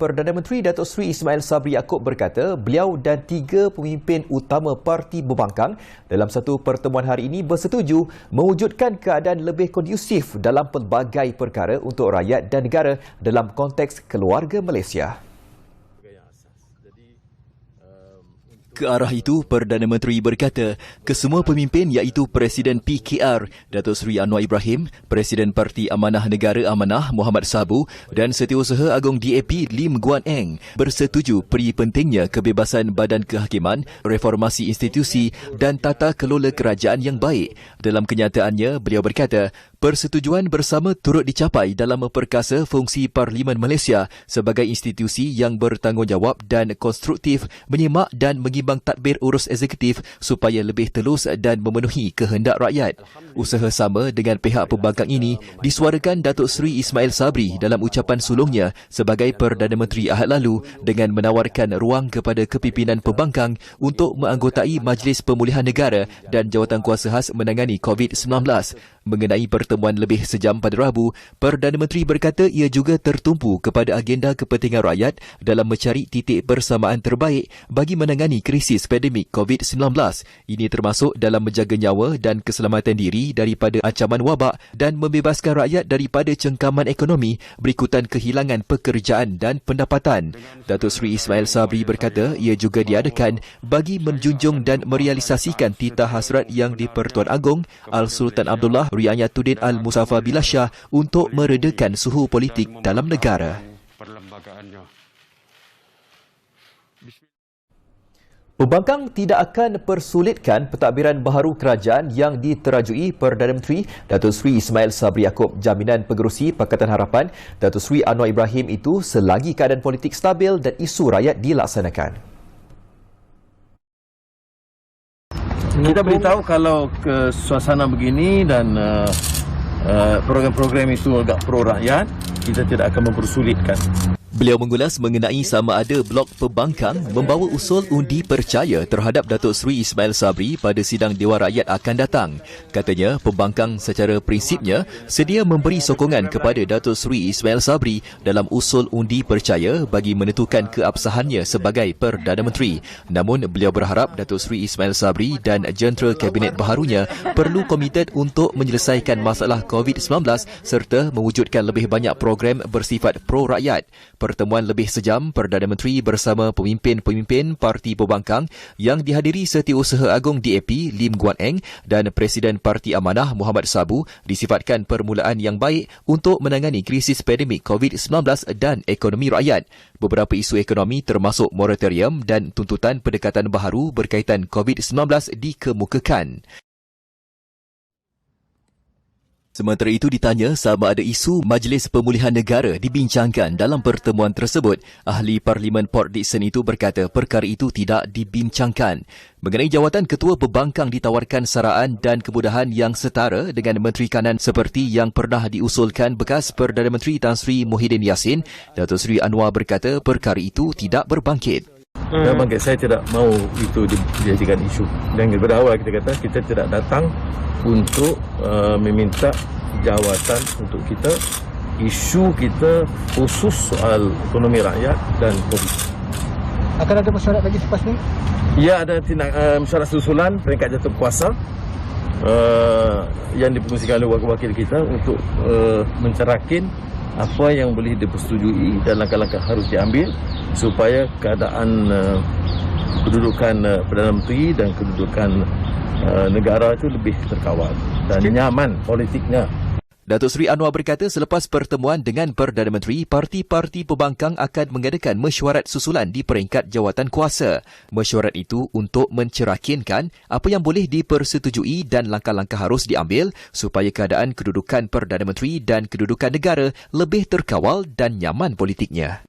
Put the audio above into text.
Perdana Menteri Datuk Seri Ismail Sabri Yaakob berkata beliau dan 3 pemimpin utama parti pembangkang dalam satu pertemuan hari ini bersetuju mewujudkan keadaan lebih kondusif dalam pelbagai perkara untuk rakyat dan negara dalam konteks keluarga Malaysia. Ke arah itu, Perdana Menteri berkata, kesemua pemimpin iaitu Presiden PKR, Datuk Seri Anwar Ibrahim, Presiden Parti Amanah Negara Amanah Muhammad Sabu dan Setiausaha Agong DAP Lim Guan Eng bersetuju peri pentingnya kebebasan badan kehakiman, reformasi institusi dan tata kelola kerajaan yang baik. Dalam kenyataannya, beliau berkata, persetujuan bersama turut dicapai dalam memperkasa fungsi Parlimen Malaysia sebagai institusi yang bertanggungjawab dan konstruktif menyimak dan mengimbang tadbir urus eksekutif supaya lebih telus dan memenuhi kehendak rakyat. Usaha sama dengan pihak pembangkang ini disuarakan Datuk Seri Ismail Sabri dalam ucapan sulungnya sebagai Perdana Menteri Ahad lalu dengan menawarkan ruang kepada kepimpinan pembangkang untuk menganggotai Majlis Pemulihan Negara dan Jawatankuasa Khas menangani COVID-19. Mengenai pertemuan lebih sejam pada Rabu, Perdana Menteri berkata ia juga tertumpu kepada agenda kepentingan rakyat dalam mencari titik persamaan terbaik bagi menangani krisis pandemik COVID-19. Ini termasuk dalam menjaga nyawa dan keselamatan diri daripada ancaman wabak dan membebaskan rakyat daripada cengkaman ekonomi berikutan kehilangan pekerjaan dan pendapatan. Datuk Seri Ismail Sabri berkata ia juga diadakan bagi menjunjung dan merealisasikan titah hasrat yang di-Pertuan Agong Al-Sultan Abdullah Riayatuddin Al-Muzaffar Billah Shah untuk meredakan suhu politik dalam negara. Pembangkang tidak akan persulitkan pentadbiran baharu kerajaan yang diterajui Perdana Menteri Datuk Seri Ismail Sabri Yaakob. Jaminan Pengerusi Pakatan Harapan Datuk Seri Anwar Ibrahim itu selagi keadaan politik stabil dan isu rakyat dilaksanakan. Kita beritahu kalau ke suasana begini dan program-program itu agak pro rakyat, kita tidak akan mempersulitkan. Beliau mengulas mengenai sama ada blok pembangkang membawa usul undi percaya terhadap Datuk Seri Ismail Sabri pada sidang Dewan Rakyat akan datang. Katanya, pembangkang secara prinsipnya sedia memberi sokongan kepada Datuk Seri Ismail Sabri dalam usul undi percaya bagi menentukan keabsahannya sebagai Perdana Menteri. Namun, beliau berharap Datuk Seri Ismail Sabri dan jentera kabinet baharunya perlu komited untuk menyelesaikan masalah COVID-19 serta mewujudkan lebih banyak program bersifat pro-rakyat. Pertemuan lebih sejam Perdana Menteri bersama pemimpin-pemimpin parti pembangkang yang dihadiri Setiausaha Agong DAP Lim Guan Eng dan Presiden Parti Amanah Muhammad Sabu disifatkan permulaan yang baik untuk menangani krisis pandemik COVID-19 dan ekonomi rakyat. Beberapa isu ekonomi termasuk moratorium dan tuntutan pendekatan baharu berkaitan COVID-19 dikemukakan. Sementara itu ditanya sama ada isu Majlis Pemulihan Negara dibincangkan dalam pertemuan tersebut, ahli Parlimen Port Dickson itu berkata perkara itu tidak dibincangkan. Mengenai jawatan Ketua Pembangkang ditawarkan saraan dan kemudahan yang setara dengan Menteri Kanan seperti yang pernah diusulkan bekas Perdana Menteri Tan Sri Muhyiddin Yassin, Datuk Seri Anwar berkata perkara itu tidak berbangkit. Saya tidak mahu itu dijadikan isu. Dan daripada awal kita kata kita tidak datang untuk meminta jawatan untuk kita. Isu kita khusus soal ekonomi rakyat dan COVID. Akan ada mesyuarat lagi selepas ini? Ya, ada mesyuarat susulan peringkat jawatankuasa yang dipengusikan oleh wakil-wakil kita untuk mencerakin apa yang boleh dipersetujui dan langkah-langkah harus diambil supaya keadaan kedudukan Perdana Menteri dan kedudukan negara itu lebih terkawal dan nyaman politiknya. Datuk Seri Anwar berkata selepas pertemuan dengan Perdana Menteri, parti-parti pembangkang akan mengadakan mesyuarat susulan di peringkat jawatan kuasa. Mesyuarat itu untuk mencerakinkan apa yang boleh dipersetujui dan langkah-langkah harus diambil supaya keadaan kedudukan Perdana Menteri dan kedudukan negara lebih terkawal dan nyaman politiknya.